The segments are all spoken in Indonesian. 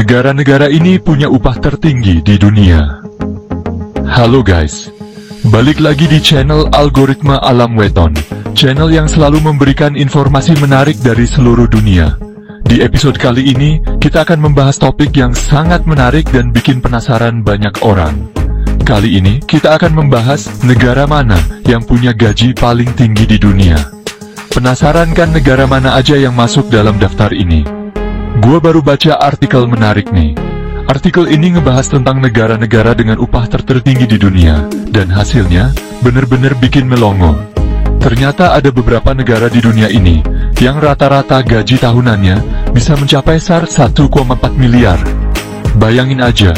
Negara-negara ini punya upah tertinggi di dunia. Halo guys, balik lagi di channel Algoritma Alam Weton, channel yang selalu memberikan informasi menarik dari seluruh dunia. Di episode kali ini, kita akan membahas topik yang sangat menarik dan bikin penasaran banyak orang. Kali ini, kita akan membahas negara mana yang punya gaji paling tinggi di dunia. Penasaran kan negara mana aja yang masuk dalam daftar ini? Gua baru baca artikel menarik nih. Artikel ini ngebahas tentang negara-negara dengan upah tertinggi di dunia, dan hasilnya bener-bener bikin melongo. Ternyata ada beberapa negara di dunia ini yang rata-rata gaji tahunannya bisa mencapai 1,4 miliar. Bayangin aja,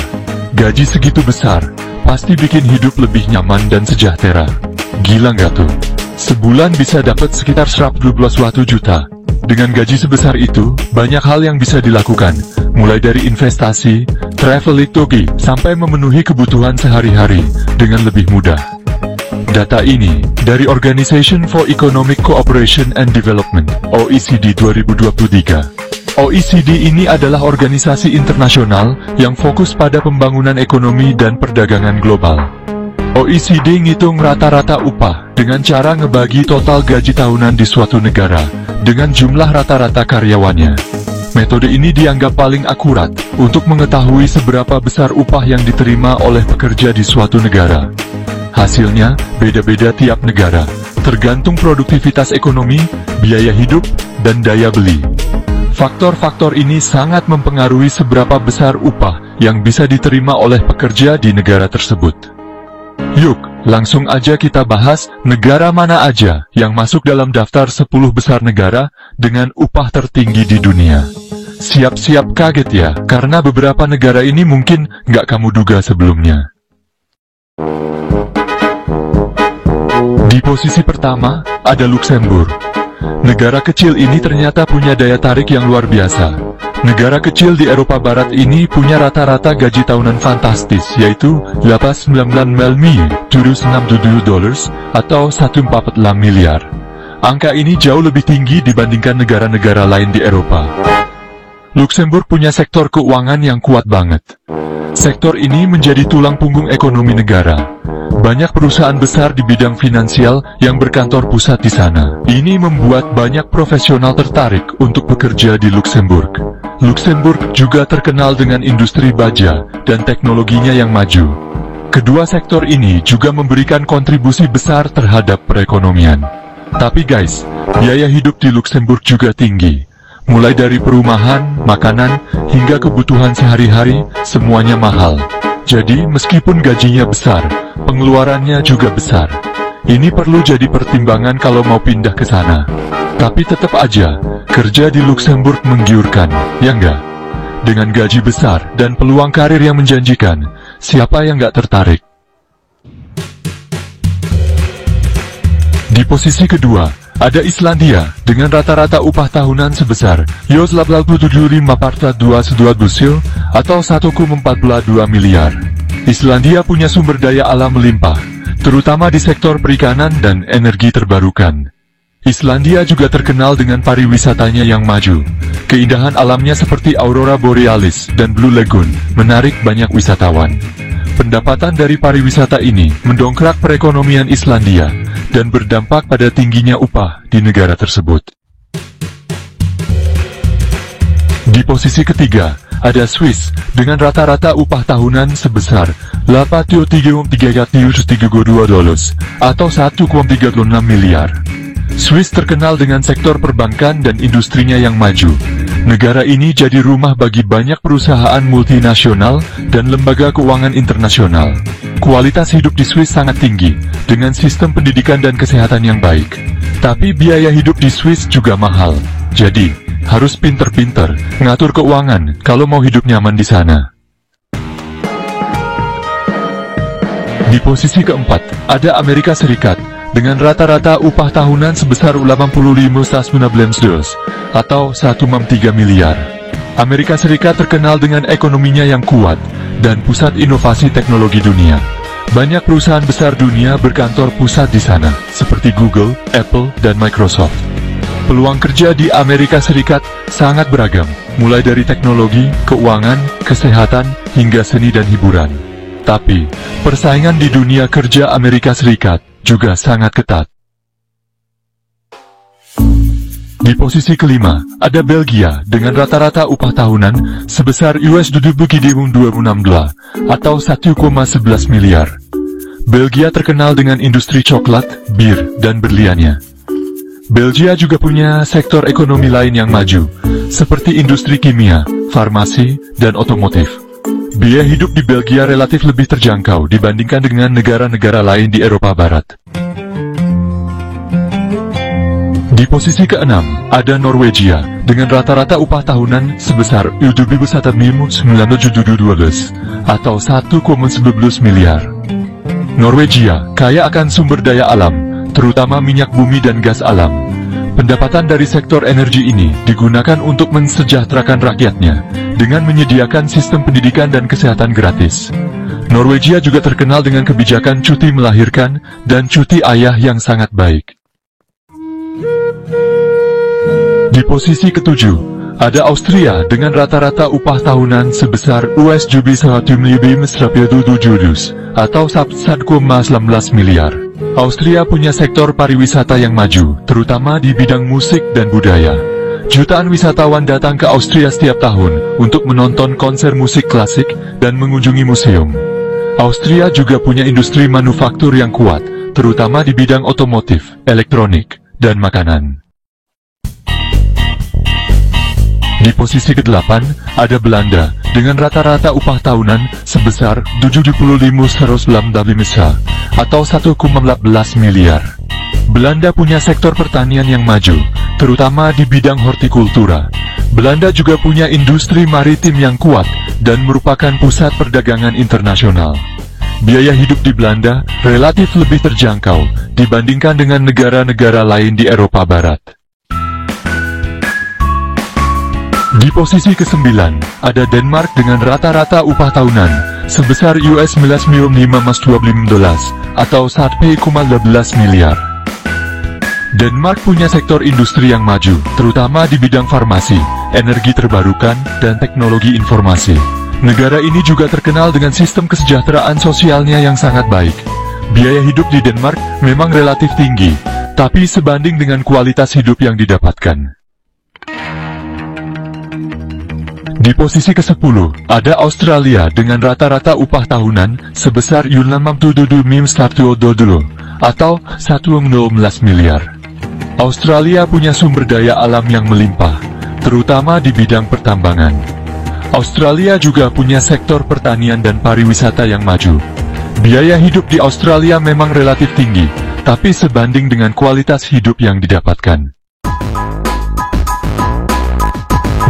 gaji segitu besar pasti bikin hidup lebih nyaman dan sejahtera. Gila nggak tuh? Sebulan bisa dapat sekitar 121 juta. Dengan gaji sebesar itu, banyak hal yang bisa dilakukan, mulai dari investasi, travel-itoki, sampai memenuhi kebutuhan sehari-hari dengan lebih mudah. Data ini dari Organization for Economic Cooperation and Development, OECD 2023. OECD ini adalah organisasi internasional yang fokus pada pembangunan ekonomi dan perdagangan global. OECD ngitung rata-rata upah dengan cara ngebagi total gaji tahunan di suatu negara dengan jumlah rata-rata karyawannya. Metode ini dianggap paling akurat untuk mengetahui seberapa besar upah yang diterima oleh pekerja di suatu negara. Hasilnya beda-beda tiap negara, tergantung produktivitas ekonomi, biaya hidup, dan daya beli. Faktor-faktor ini sangat mempengaruhi seberapa besar upah yang bisa diterima oleh pekerja di negara tersebut. Yuk, langsung aja kita bahas negara mana aja yang masuk dalam daftar 10 besar negara dengan upah tertinggi di dunia. Siap-siap kaget ya, karena beberapa negara ini mungkin nggak kamu duga sebelumnya. Di posisi pertama, ada Luxembourg. Negara kecil ini ternyata punya daya tarik yang luar biasa. Negara kecil di Eropa Barat ini punya rata-rata gaji tahunan fantastis, yaitu 8,9 dollars atau 1,46 miliar. Angka ini jauh lebih tinggi dibandingkan negara-negara lain di Eropa. Luxembourg punya sektor keuangan yang kuat banget. Sektor ini menjadi tulang punggung ekonomi negara. Banyak perusahaan besar di bidang finansial yang berkantor pusat di sana. Ini membuat banyak profesional tertarik untuk bekerja di Luxembourg. Luxembourg juga terkenal dengan industri baja dan teknologinya yang maju. Kedua sektor ini juga memberikan kontribusi besar terhadap perekonomian. Tapi guys, biaya hidup di Luxembourg juga tinggi. Mulai dari perumahan, makanan, hingga kebutuhan sehari-hari, semuanya mahal. Jadi, meskipun gajinya besar, pengeluarannya juga besar. Ini perlu jadi pertimbangan kalau mau pindah ke sana. Tapi tetap aja, kerja di Luxembourg menggiurkan, ya nggak? Dengan gaji besar dan peluang karir yang menjanjikan, siapa yang nggak tertarik? Di posisi kedua, ada Islandia, dengan rata-rata upah tahunan sebesar 87,42 atau 1,42 miliar. Islandia punya sumber daya alam melimpah, terutama di sektor perikanan dan energi terbarukan. Islandia juga terkenal dengan pariwisatanya yang maju. Keindahan alamnya seperti Aurora Borealis dan Blue Lagoon menarik banyak wisatawan. Pendapatan dari pariwisata ini mendongkrak perekonomian Islandia dan berdampak pada tingginya upah di negara tersebut. Di posisi ketiga, ada Swiss dengan rata-rata upah tahunan sebesar 83,332 dollars atau 1,36 miliar. Swiss terkenal dengan sektor perbankan dan industrinya yang maju. Negara ini jadi rumah bagi banyak perusahaan multinasional dan lembaga keuangan internasional. Kualitas hidup di Swiss sangat tinggi, dengan sistem pendidikan dan kesehatan yang baik. Tapi biaya hidup di Swiss juga mahal. Jadi, harus pinter-pinter ngatur keuangan kalau mau hidup nyaman di sana. Di posisi keempat, ada Amerika Serikat, dengan rata-rata upah tahunan sebesar 85,19 dollars atau 1,3 miliar. Amerika Serikat terkenal dengan ekonominya yang kuat dan pusat inovasi teknologi dunia. Banyak perusahaan besar dunia berkantor pusat di sana, seperti Google, Apple, dan Microsoft. Peluang kerja di Amerika Serikat sangat beragam, mulai dari teknologi, keuangan, kesehatan, hingga seni dan hiburan. Tapi, persaingan di dunia kerja Amerika Serikat juga sangat ketat. Di posisi kelima, ada Belgia dengan rata-rata upah tahunan sebesar $2016 atau 1,11 miliar. Belgia terkenal dengan industri coklat, bir, dan berliannya. Belgia juga punya sektor ekonomi lain yang maju, seperti industri kimia, farmasi, dan otomotif. Biaya hidup di Belgia relatif lebih terjangkau dibandingkan dengan negara-negara lain di Eropa Barat. Di posisi keenam, ada Norwegia dengan rata-rata upah tahunan sebesar $972 atau 1,11 miliar. Norwegia kaya akan sumber daya alam, terutama minyak bumi dan gas alam. Pendapatan dari sektor energi ini digunakan untuk mensejahterakan rakyatnya dengan menyediakan sistem pendidikan dan kesehatan gratis. Norwegia juga terkenal dengan kebijakan cuti melahirkan dan cuti ayah yang sangat baik. Di posisi ketujuh, ada Austria dengan rata-rata upah tahunan sebesar $1,700 atau 1,19 miliar. Austria punya sektor pariwisata yang maju, terutama di bidang musik dan budaya. Jutaan wisatawan datang ke Austria setiap tahun untuk menonton konser musik klasik dan mengunjungi museum. Austria juga punya industri manufaktur yang kuat, terutama di bidang otomotif, elektronik, dan makanan. Di posisi ke-8, ada Belanda dengan rata-rata upah tahunan sebesar $75 atau 1,14 miliar. Belanda punya sektor pertanian yang maju, terutama di bidang hortikultura. Belanda juga punya industri maritim yang kuat dan merupakan pusat perdagangan internasional. Biaya hidup di Belanda relatif lebih terjangkau dibandingkan dengan negara-negara lain di Eropa Barat. Di posisi ke-9, ada Denmark dengan rata-rata upah tahunan sebesar $19,512 atau 1,11 miliar. Denmark punya sektor industri yang maju, terutama di bidang farmasi, energi terbarukan, dan teknologi informasi. Negara ini juga terkenal dengan sistem kesejahteraan sosialnya yang sangat baik. Biaya hidup di Denmark memang relatif tinggi, tapi sebanding dengan kualitas hidup yang didapatkan. Di posisi ke-10, ada Australia dengan rata-rata upah tahunan sebesar $67,100 atau 1,11 miliar. Australia punya sumber daya alam yang melimpah, terutama di bidang pertambangan. Australia juga punya sektor pertanian dan pariwisata yang maju. Biaya hidup di Australia memang relatif tinggi, tapi sebanding dengan kualitas hidup yang didapatkan.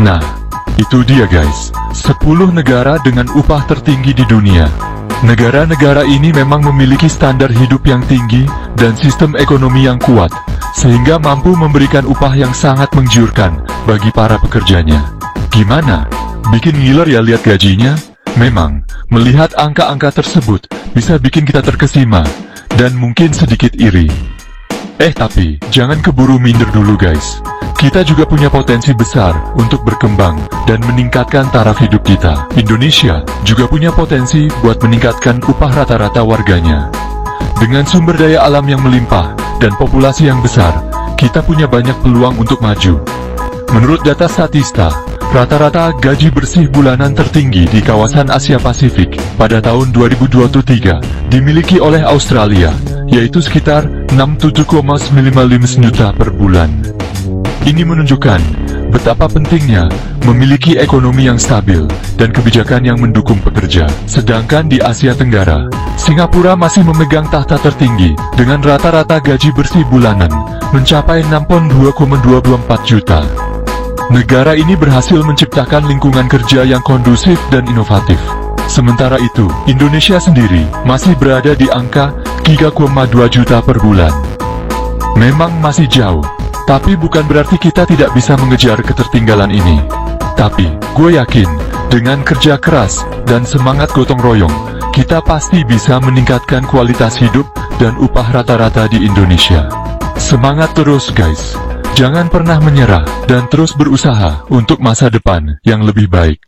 Nah, itu dia guys, 10 negara dengan upah tertinggi di dunia. Negara-negara ini memang memiliki standar hidup yang tinggi dan sistem ekonomi yang kuat, sehingga mampu memberikan upah yang sangat menggiurkan bagi para pekerjanya. Gimana? Bikin ngiler ya lihat gajinya? Memang, melihat angka-angka tersebut bisa bikin kita terkesima, dan mungkin sedikit iri. Tapi, jangan keburu minder dulu guys. Kita juga punya potensi besar untuk berkembang dan meningkatkan taraf hidup kita. Indonesia juga punya potensi buat meningkatkan upah rata-rata warganya. Dengan sumber daya alam yang melimpah dan populasi yang besar, kita punya banyak peluang untuk maju. Menurut data Statista, rata-rata gaji bersih bulanan tertinggi di kawasan Asia Pasifik pada tahun 2023 dimiliki oleh Australia, yaitu sekitar 67,95 juta per bulan. Ini menunjukkan betapa pentingnya memiliki ekonomi yang stabil dan kebijakan yang mendukung pekerja. Sedangkan di Asia Tenggara, Singapura masih memegang tahta tertinggi dengan rata-rata gaji bersih bulanan mencapai 62,24 juta. Negara ini berhasil menciptakan lingkungan kerja yang kondusif dan inovatif. Sementara itu, Indonesia sendiri masih berada di angka 3,2 juta per bulan. Memang masih jauh, tapi bukan berarti kita tidak bisa mengejar ketertinggalan ini. Tapi, gue yakin, dengan kerja keras dan semangat gotong royong, kita pasti bisa meningkatkan kualitas hidup dan upah rata-rata di Indonesia. Semangat terus guys! Jangan pernah menyerah, dan terus berusaha untuk masa depan yang lebih baik.